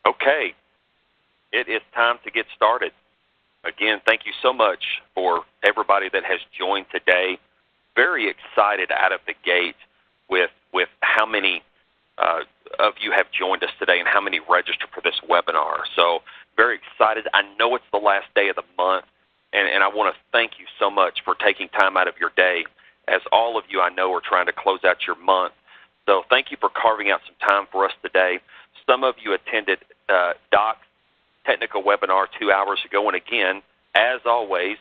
Okay, it is time to get started. Again, thank you so much for everybody that has joined today. Very excited out of the gate with how many of you have joined us today and how many registered for this webinar. So very excited. I know it's the last day of the month, and I want to thank you so much for taking time out of your day, as all of you I know are trying to close out your month. So thank you for carving out some time for us today. Some of you attended Doc's technical webinar 2 hours ago, and again, as always,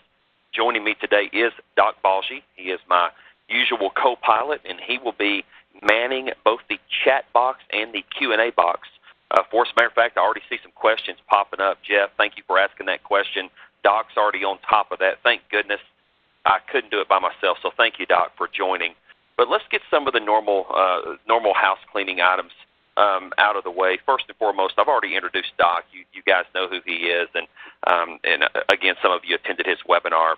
joining me today is Doc Balji. He is my usual co-pilot, and he will be manning both the chat box and the Q&A box for us. As a matter of fact, I already see some questions popping up. Jeff, thank you for asking that question. Doc's already on top of that. Thank goodness I couldn't do it by myself, so thank you, Doc, for joining. But let's get some of the normal house cleaning items out of the way. First and foremost, I've already introduced Doc. You guys know who he is, and again, some of you attended his webinar.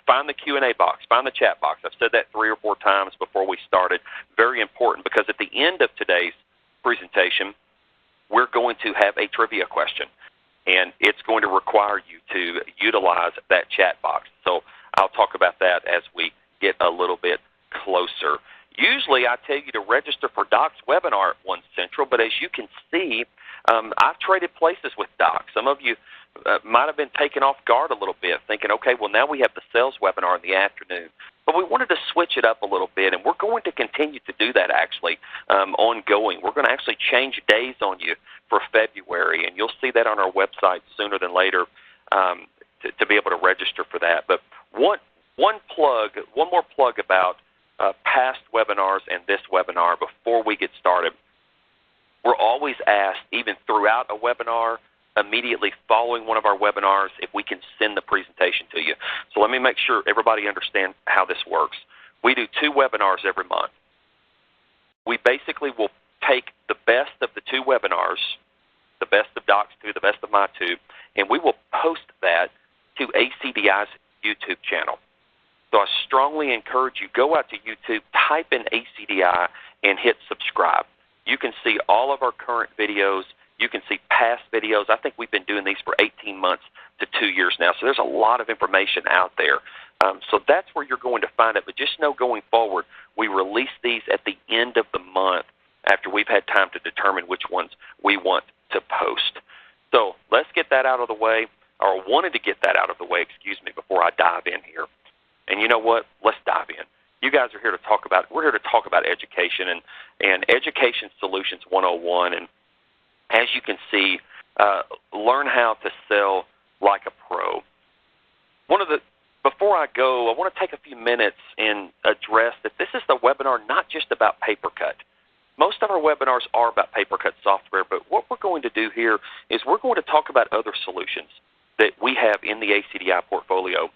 Find the Q&A box. Find the chat box. I've said that 3 or 4 times before we started. Very important, because at the end of today's presentation, we're going to have a trivia question, and it's going to require you to utilize that chat box. So I'll talk about that as we get a little bit closer. Usually I tell you to register for Doc's webinar at 1 Central, but as you can see, I've traded places with Doc. Some of you might have been taken off guard a little bit, thinking, okay, well, now we have the sales webinar in the afternoon. But we wanted to switch it up a little bit, and we're going to continue to do that, actually, ongoing. We're going to actually change days on you for February, and you'll see that on our website sooner than later to be able to register for that. But one more plug about past webinars and this webinar before we get started. We're always asked, even throughout a webinar, immediately following one of our webinars, if we can send the presentation to you. So let me make sure everybody understands how this works. We do 2 webinars every month. We basically will take the best of the 2 webinars, the best of Doc's 2, the best of my 2, and we will post that to ACDI's YouTube channel. So I strongly encourage you, go out to YouTube, type in ACDI, and hit subscribe. You can see all of our current videos. You can see past videos. I think we've been doing these for 18 months to 2 years now, so there's a lot of information out there. So that's where you're going to find it. But just know going forward, we release these at the end of the month after we've had time to determine which ones we want to post. So let's get that out of the way, or wanted to get that out of the way, before I dive in here. And you know what? Let's dive in. You guys are here to talk about, we're here to talk about education and Education Solutions 101. And as you can see, learn how to sell like a pro. Before I go, I want to take a few minutes and address that this is the webinar not just about Papercut. Most of our webinars are about Papercut software, but what we're going to do here is we're going to talk about other solutions that we have in the ACDI portfolio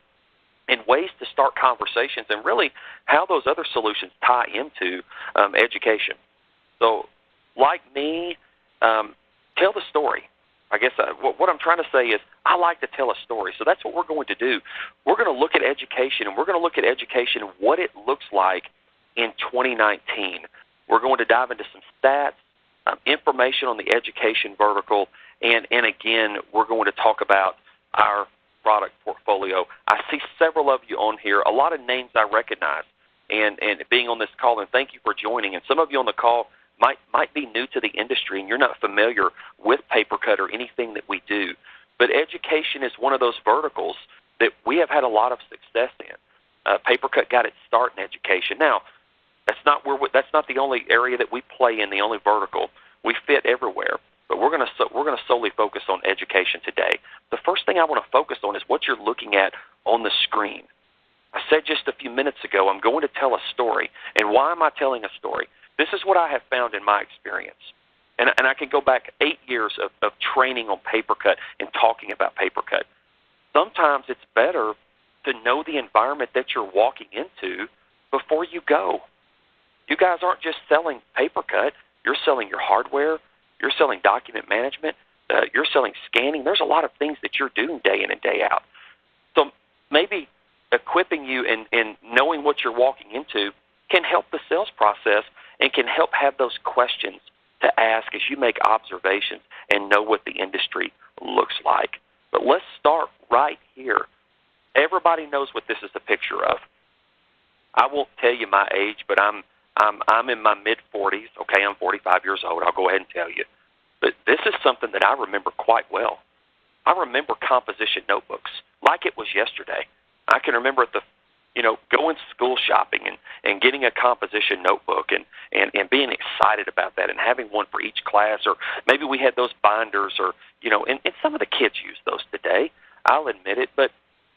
and ways to start conversations and really how those other solutions tie into education. So like me, tell the story. I guess what I'm trying to say is I like to tell a story. So that's what we're going to do. We're going to look at education, and we're going to look at education and what it looks like in 2019. We're going to dive into some stats, information on the education vertical, and again, we're going to talk about our product portfolio. I see several of you on here, a lot of names I recognize, and being on this call, and thank you for joining. And some of you on the call might be new to the industry, and you're not familiar with Papercut or anything that we do. But education is one of those verticals that we have had a lot of success in. Papercut got its start in education. Now, that's not the only area that we play in, the only vertical. We fit everywhere. But we're going to solely focus on education today. The first thing I want to focus on is what you're looking at on the screen. I said just a few minutes ago, I'm going to tell a story. And why am I telling a story? This is what I have found in my experience. And I can go back 8 years of training on Papercut and talking about Papercut. Sometimes it's better to know the environment that you're walking into before you go. You guys aren't just selling Papercut. You're selling your hardware. You're selling document management. You're selling scanning. There's a lot of things that you're doing day in and day out. So maybe equipping you and knowing what you're walking into can help the sales process and can help have those questions to ask as you make observations and know what the industry looks like. But let's start right here. Everybody knows what this is a picture of. I won't tell you my age, but I'm in my mid-40s. Okay, I'm 45 years old. I'll go ahead and tell you. But this is something that I remember quite well. I remember composition notebooks like it was yesterday. I can remember going school shopping and getting a composition notebook and being excited about that and having one for each class, or maybe we had those binders, or and some of the kids use those today. I'll admit it, but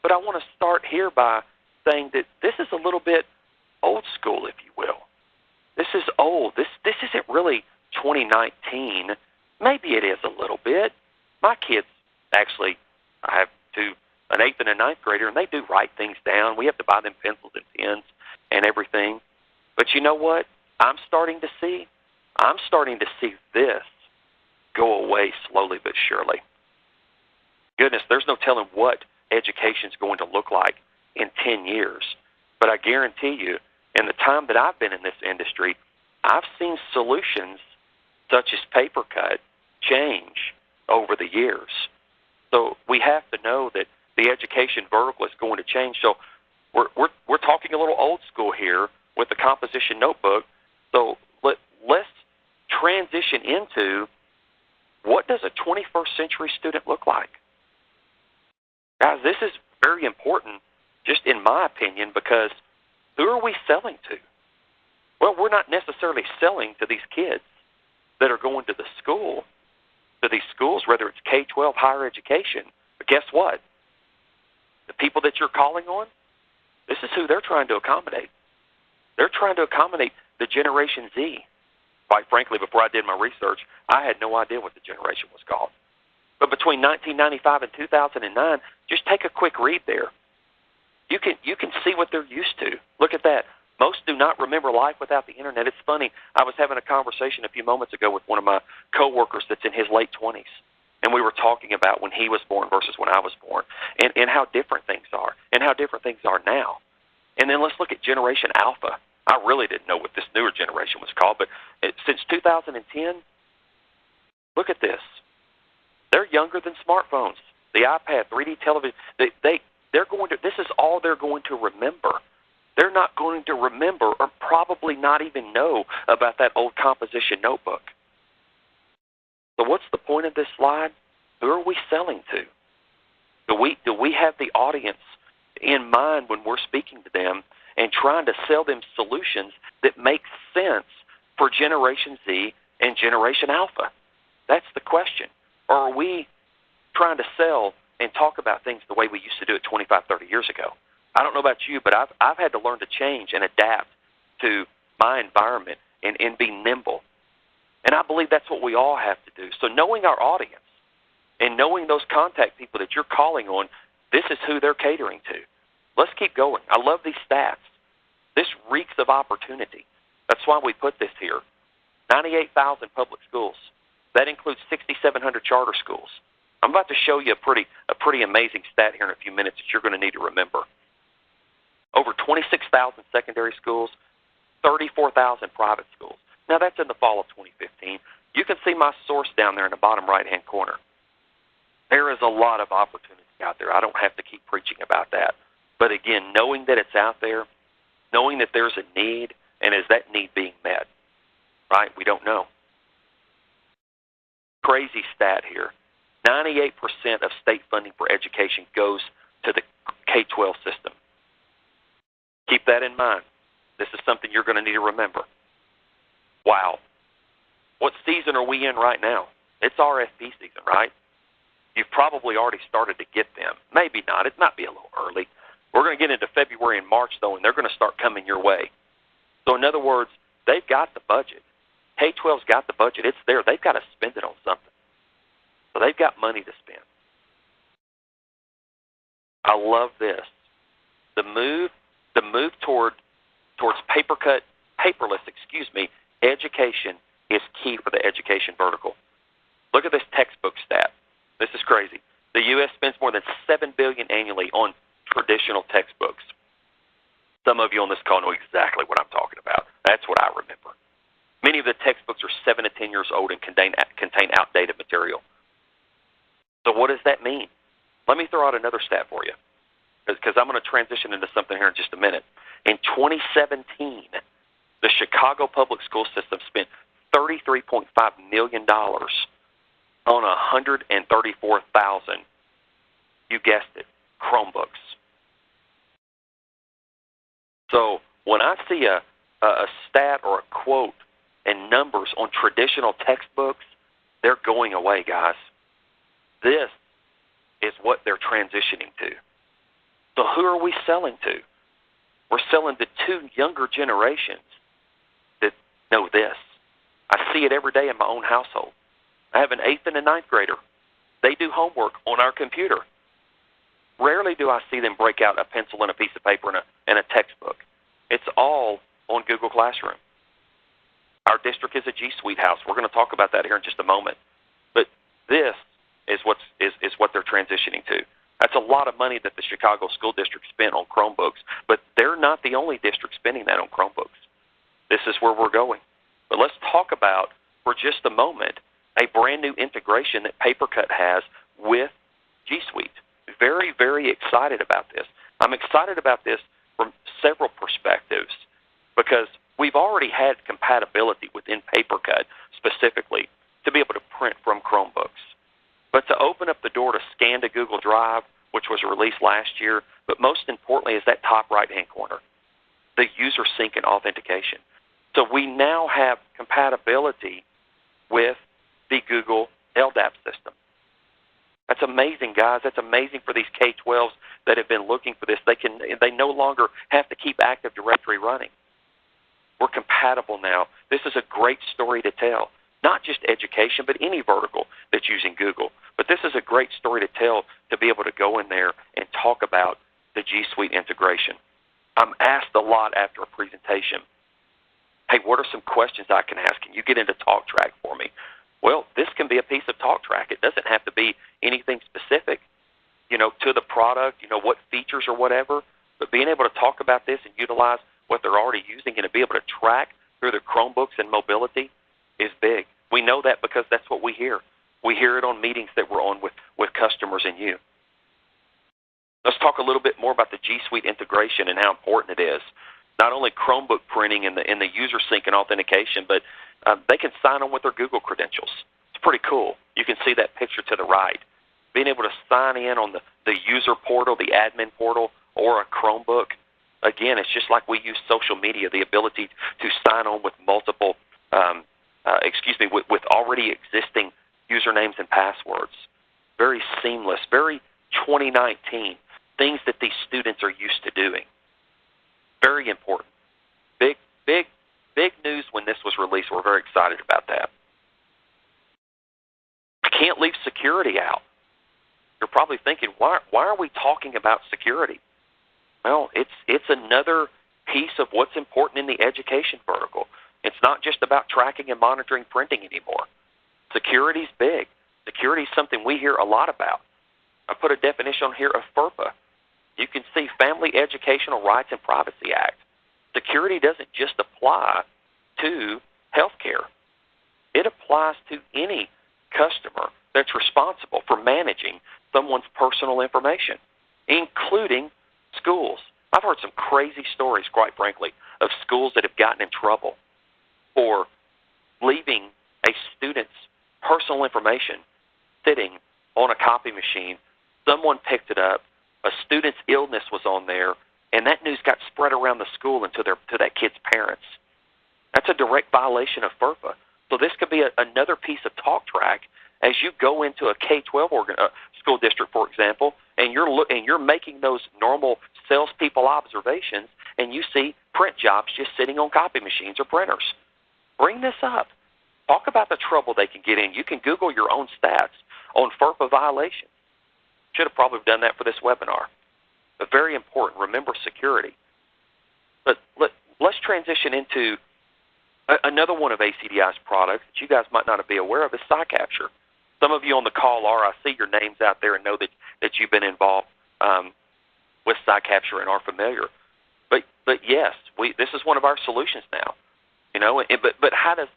I want to start here by saying that this is a little bit old school, if you will. This is old. This isn't really 2019. Maybe it is a little bit. My kids actually, I have an 8th and a 9th grader, and they do write things down. We have to buy them pencils and pens and everything. But you know what? I'm starting to see this go away slowly but surely. Goodness, there's no telling what education is going to look like in 10 years. But I guarantee you, in the time that I've been in this industry, I've seen solutions such as Papercut change over the years. So we have to know that the education vertical is going to change. So we're talking a little old school here with the composition notebook. So let's transition into, what does a 21st century student look like? Guys, this is very important, just in my opinion, because who are we selling to? Well, we're not necessarily selling to these kids that are going to these schools, whether it's K-12, higher education. But guess what? The people that you're calling on, this is who they're trying to accommodate. They're trying to accommodate the Generation Z. Quite frankly, before I did my research, I had no idea what the generation was called. But between 1995 and 2009, just take a quick read there. You can see what they're used to. Look at that. Most do not remember life without the internet. It's funny. I was having a conversation a few moments ago with one of my coworkers that's in his late 20s, and we were talking about when he was born versus when I was born, and how different things are, and how different things are now. And then let's look at Generation Alpha. I really didn't know what this newer generation was called, but since 2010, look at this. They're younger than smartphones. The iPad, 3D television, this is all they're going to remember. They're not going to remember, or probably not even know, about that old composition notebook. So what's the point of this slide? Who are we selling to? Do we have the audience in mind when we're speaking to them and trying to sell them solutions that make sense for Generation Z and Generation Alpha? That's the question. Or are we trying to sell and talk about things the way we used to do it 25, 30 years ago? I don't know about you, but I've had to learn to change and adapt to my environment and be nimble. And I believe that's what we all have to do. So knowing our audience and knowing those contact people that you're calling on, this is who they're catering to. Let's keep going. I love these stats. This reeks of opportunity. That's why we put this here. 98,000 public schools. That includes 6,700 charter schools. I'm about to show you a pretty amazing stat here in a few minutes that you're going to need to remember. Over 26,000 secondary schools, 34,000 private schools. Now, that's in the fall of 2015. You can see my source down there in the bottom right-hand corner. There is a lot of opportunity out there. I don't have to keep preaching about that. But again, knowing that it's out there, knowing that there's a need, and is that need being met? Right? We don't know. Crazy stat here. 98% of state funding for education goes to the K-12 system. Keep that in mind. This is something you're going to need to remember. Wow. What season are we in right now? It's RFP season, right? You've probably already started to get them. Maybe not. It might be a little early. We're going to get into February and March, though, and they're going to start coming your way. So, in other words, they've got the budget. K-12's got the budget. It's there. They've got to spend it on something. So they've got money to spend. I love this. The move towards paperless education is key for the education vertical. Look at this textbook stat. This is crazy. The U.S. spends more than $7 billion annually on traditional textbooks. Some of you on this call know exactly what I'm talking about. That's what I remember. Many of the textbooks are 7 to 10 years old. dated material. So what does that mean? Let me throw out another stat for you, because I'm going to transition into something here in just a minute. In 2017, the Chicago public school system spent $33.5 million on 134,000, you guessed it, Chromebooks. So when I see a stat or a quote and numbers on traditional textbooks, they're going away, guys. This is what they're transitioning to. So who are we selling to? We're selling to two younger generations that know this. I see it every day in my own household. I have an 8th and a 9th grader. They do homework on our computer. Rarely do I see them break out a pencil and a piece of paper and a textbook. It's all on Google Classroom. Our district is a G Suite house. We're going to talk about that here in just a moment. But this is what they're transitioning to. That's a lot of money that the Chicago School District spent on Chromebooks, but they're not the only district spending that on Chromebooks. This is where we're going. But let's talk about, for just a moment, a brand new integration that Papercut has with G Suite. Very, very excited about this. I'm excited about this from several perspectives because we've already had compatibility within Papercut specifically to be able to print from Chromebooks. But to open up the door to scan to Google Drive, which was released last year, but most importantly is that top right-hand corner, the user sync and authentication. So we now have compatibility with the Google LDAP system. That's amazing, guys. That's amazing for these K-12s that have been looking for this. They no longer have to keep Active Directory running. We're compatible now. This is a great story to tell. Not just education, but any vertical that's using Google. But this is a great story to tell, to be able to go in there and talk about the G Suite integration. I'm asked a lot after a presentation, hey, what are some questions I can ask? Can you get into TalkTrack for me? Well, this can be a piece of TalkTrack. It doesn't have to be anything specific, to the product, what features or whatever. But being able to talk about this and utilize what they're already using and to be able to track through their Chromebooks and mobility is big. We know that because that's what we hear. We hear it on meetings that we're on with customers and you. Let's talk a little bit more about the G Suite integration and how important it is. Not only Chromebook printing and the user sync and authentication, but they can sign on with their Google credentials. It's pretty cool. You can see that picture to the right. Being able to sign in on the user portal, the admin portal, or a Chromebook, again, it's just like we use social media, the ability to sign on with multiple, with already existing usernames and passwords. Very seamless, very 2019, things that these students are used to doing. Very important. Big news when this was released. We're very excited about that. I can't leave security out. You're probably thinking, why are we talking about security? Well, it's another piece of what's important in the education vertical. It's not just about tracking and monitoring printing anymore. Security's big. Security is something we hear a lot about. I put a definition on here of FERPA. You can see Family Educational Rights and Privacy Act. Security doesn't just apply to healthcare. It applies to any customer that's responsible for managing someone's personal information, including schools. I've heard some crazy stories, quite frankly, of schools that have gotten in trouble for leaving a student's personal information sitting on a copy machine. Someone picked it up. A student's illness was on there, and that news got spread around the school and to that kid's parents. That's a direct violation of FERPA. So this could be another piece of TalkTrack as you go into a K-12 school district, for example, and you're making those normal salespeople observations, and you see print jobs just sitting on copy machines or printers. Bring this up. Talk about the trouble they can get in. You can Google your own stats on FERPA violations. Should have probably done that for this webinar. But very important. Remember security. But let's transition into another one of ACDI's products that you guys might not be aware of is SciCapture. Some of you on the call are. I see your names out there and know that you've been involved with SciCapture and are familiar. But yes, this is one of our solutions now. But how does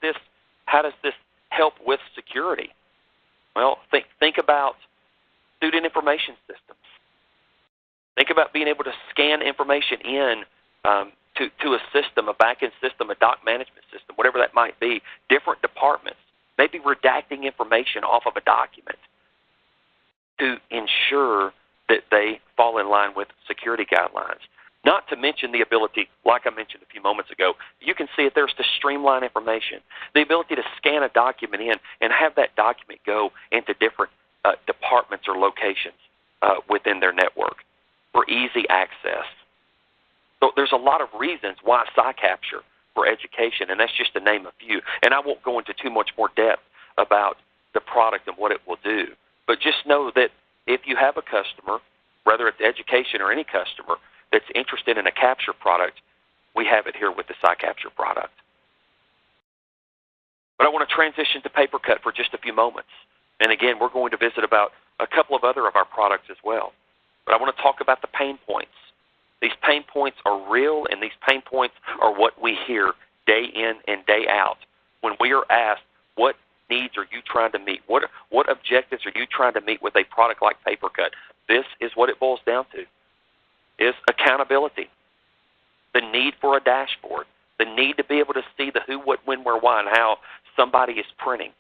this help with security? Well, think about student information systems. Think about being able to scan information in to a system, a back-end system, a doc management system, whatever that might be, different departments, maybe redacting information off of a document to ensure that they fall in line with security guidelines. Not to mention the ability, like I mentioned a few moments ago, you can see it there's to streamline information. The ability to scan a document in and have that document go into different departments or locations within their network for easy access. So there's a lot of reasons why capture for education, and that's just to name a few. And I won't go into too much more depth about the product and what it will do. But just know that if you have a customer, whether it's education or any customer, that's interested in a capture product, we have it here with the capture product. But I want to transition to Papercut for just a few moments. And again, we're going to visit about a couple of other of our products as well. But I want to talk about the pain points. These pain points are real, and these pain points are what we hear day in and day out. When we are asked, what needs are you trying to meet? What objectives are you trying to meet with a product like Papercut? This is what it boils down to, is accountability, the need for a dashboard, the need to be able to see the who, what, when, where, why, and how somebody is printing.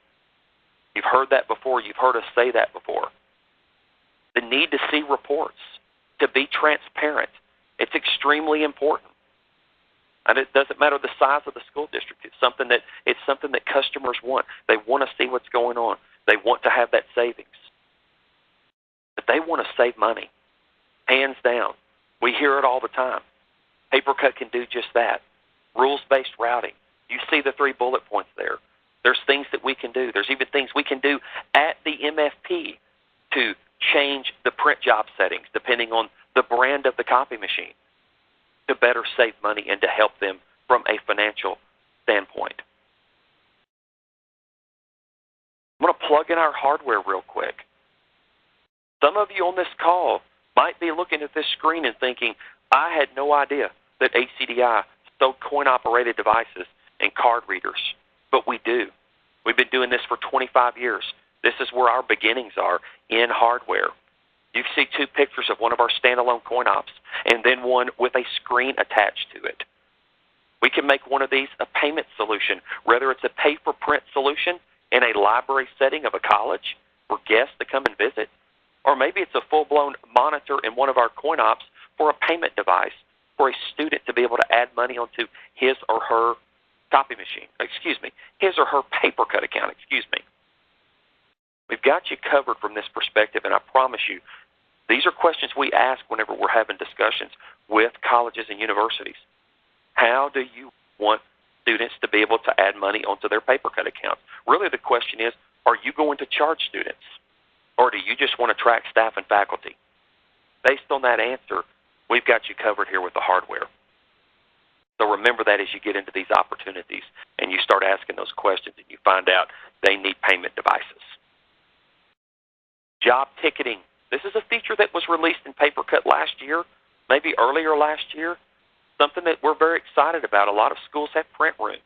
You've heard that before. You've heard us say that before. The need to see reports, to be transparent. It's extremely important. And it doesn't matter the size of the school district. It's something that customers want. They want to see what's going on. They want to have that savings. But they want to save money, hands down. We hear it all the time. Papercut can do just that. Rules-based routing. You see the 3 bullet points there. There's things that we can do. There's even things we can do at the MFP to change the print job settings depending on the brand of the copy machine to better save money and to help them from a financial standpoint. I'm going to plug in our hardware real quick. Some of you on this call might be looking at this screen and thinking, I had no idea that ACDI sold coin-operated devices and card readers, but we do. We've been doing this for 25 years. This is where our beginnings are in hardware. You can see 2 pictures of one of our standalone coin ops and then one with a screen attached to it. We can make one of these a payment solution, whether it's a pay-for-print solution in a library setting of a college for guests to come and visit, or maybe it's a full-blown monitor in one of our coin ops for a payment device for a student to be able to add money onto his or her copy machine, his or her Papercut account, We've got you covered from this perspective, and I promise you, these are questions we ask whenever we're having discussions with colleges and universities. How do you want students to be able to add money onto their Papercut accounts? Really the question is, are you going to charge students, or do you just want to track staff and faculty? Based on that answer, we've got you covered here with the hardware. So remember that as you get into these opportunities and you start asking those questions and you find out they need payment devices. Job ticketing. This is a feature that was released in Papercut last year, maybe earlier last year, something that we're very excited about. A lot of schools have print rooms.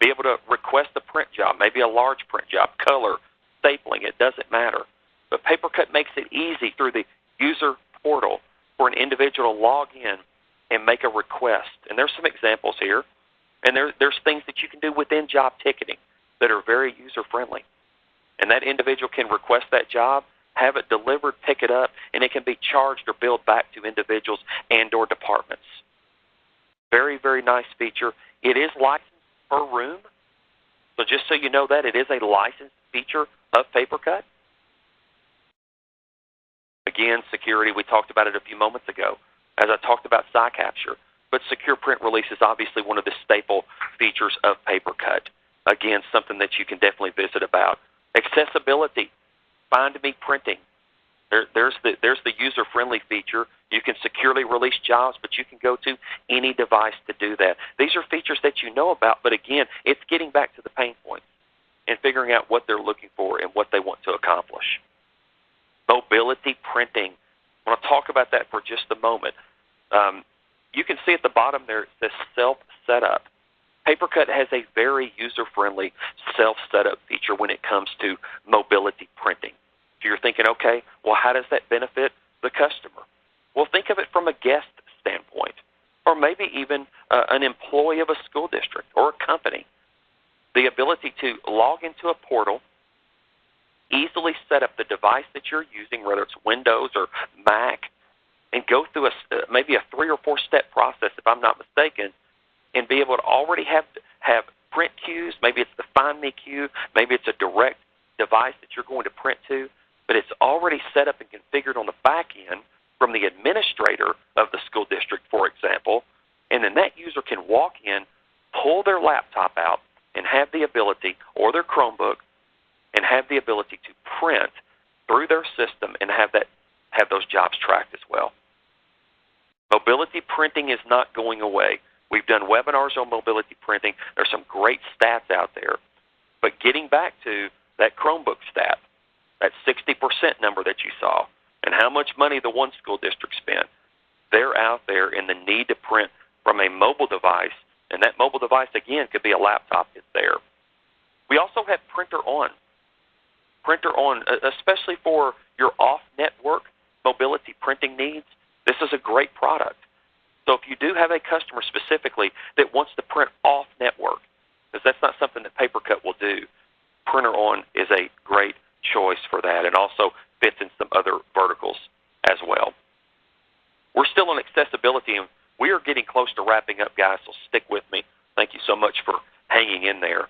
Be able to request a print job, maybe a large print job, color, stapling, it doesn't matter. But Papercut makes it easy through the user portal for an individual to log in and make a request. And there's some examples here. And there's things that you can do within job ticketing that are very user-friendly. And that individual can request that job, have it delivered, pick it up, and it can be charged or billed back to individuals and or departments. Very, very nice feature. It is licensed per room. So just so you know that, it is a licensed feature of Papercut. Again, security, we talked about it a few moments ago as I talked about capture. But secure print release is obviously one of the staple features of Papercut. Again, something that you can definitely visit about. Accessibility, find-me printing. There's the user-friendly feature. You can securely release jobs, but you can go to any device to do that. These are features that you know about, but again, it's getting back to the pain points and figuring out what they're looking for and what they want to accomplish. Mobility printing. I want to talk about that for just a moment. You can see at the bottom there, it says self-setup. Papercut has a very user-friendly self-setup feature when it comes to mobility printing. So you're thinking, okay, well, how does that benefit the customer? Well, think of it from a guest standpoint, or maybe even an employee of a school district or a company. The ability to log into a portal, easily set up the device that you're using, whether it's Windows or Mac, and go through maybe a 3 or 4 step process, if I'm not mistaken, and be able to already have print queues. Maybe it's the Find Me queue, maybe it's a direct device that you're going to print to, but it's already set up and configured on the back end from the administrator of the school district, for example, and then that user can walk in, pull their laptop out, and have the ability, or their Chromebook, and have the ability to print through their system and have those jobs tracked as well. Mobility printing is not going away. We've done webinars on mobility printing. There's some great stats out there. But getting back to that Chromebook stat, that 60% number that you saw, and how much money the one school district spent, they're out there, and the need to print from a mobile device, and that mobile device, again, could be a laptop, is there. We also have Printer On. Printer On, especially for your off-network mobility printing needs, this is a great product. So if you do have a customer specifically that wants to print off-network, because that's not something that Papercut will do, Printer On is a great choice for that, and also fits in some other verticals as well. We're still on accessibility, and we are getting close to wrapping up, guys, so stick with me. Thank you so much for hanging in there.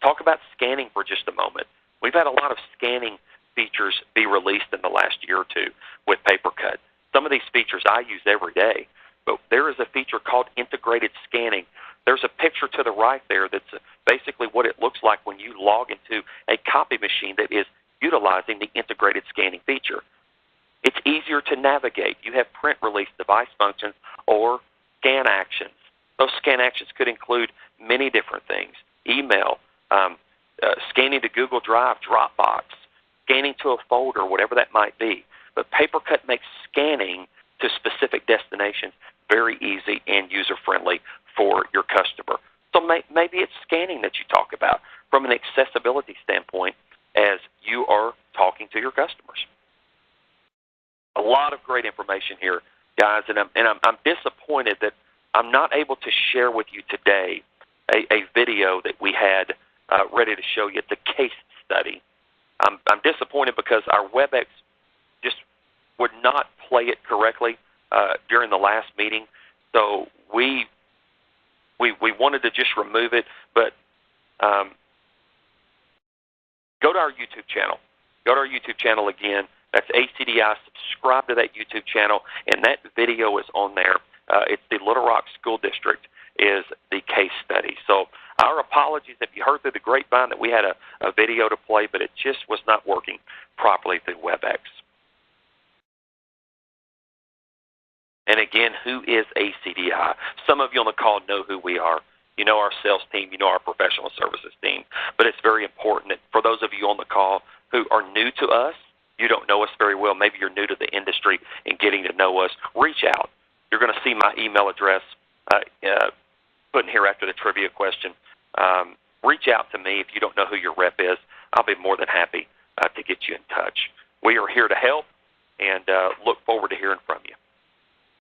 Talk about scanning for just a moment. We've had a lot of scanning features be released in the last year or two with Papercut. Some of these features I use every day, but there is a feature called integrated scanning. There's a picture to the right there that's basically what it looks like when you log into a copy machine that is utilizing the integrated scanning feature. It's easier to navigate. You have print release device functions or scan actions. Those scan actions could include many different things: email, scanning to Google Drive, Dropbox, scanning to a folder, whatever that might be. But Papercut makes scanning to specific destinations very easy and user-friendly for your customer. So maybe it's scanning that you talk about from an accessibility standpoint as you are talking to your customers. A lot of great information here, guys, and I'm disappointed that I'm not able to share with you today a video that we had ready to show you, the case study. I'm disappointed because our WebEx just would not play it correctly during the last meeting, so we wanted to just remove it, but go to our YouTube channel. Go to our YouTube channel again. That's ACDI. Subscribe to that YouTube channel, and that video is on there. It's the Little Rock School District is the case study. So our apologies if you heard through the grapevine that we had a video to play, but it just was not working properly through WebEx. And again, who is ACDI? Some of you on the call know who we are. You know our sales team, you know our professional services team. But it's very important that for those of you on the call who are new to us, you don't know us very well, maybe you're new to the industry and getting to know us, reach out. You're going to see my email address put in here after the trivia question. Reach out to me if you don't know who your rep is. I'll be more than happy to get you in touch. We are here to help and look forward to hearing from you.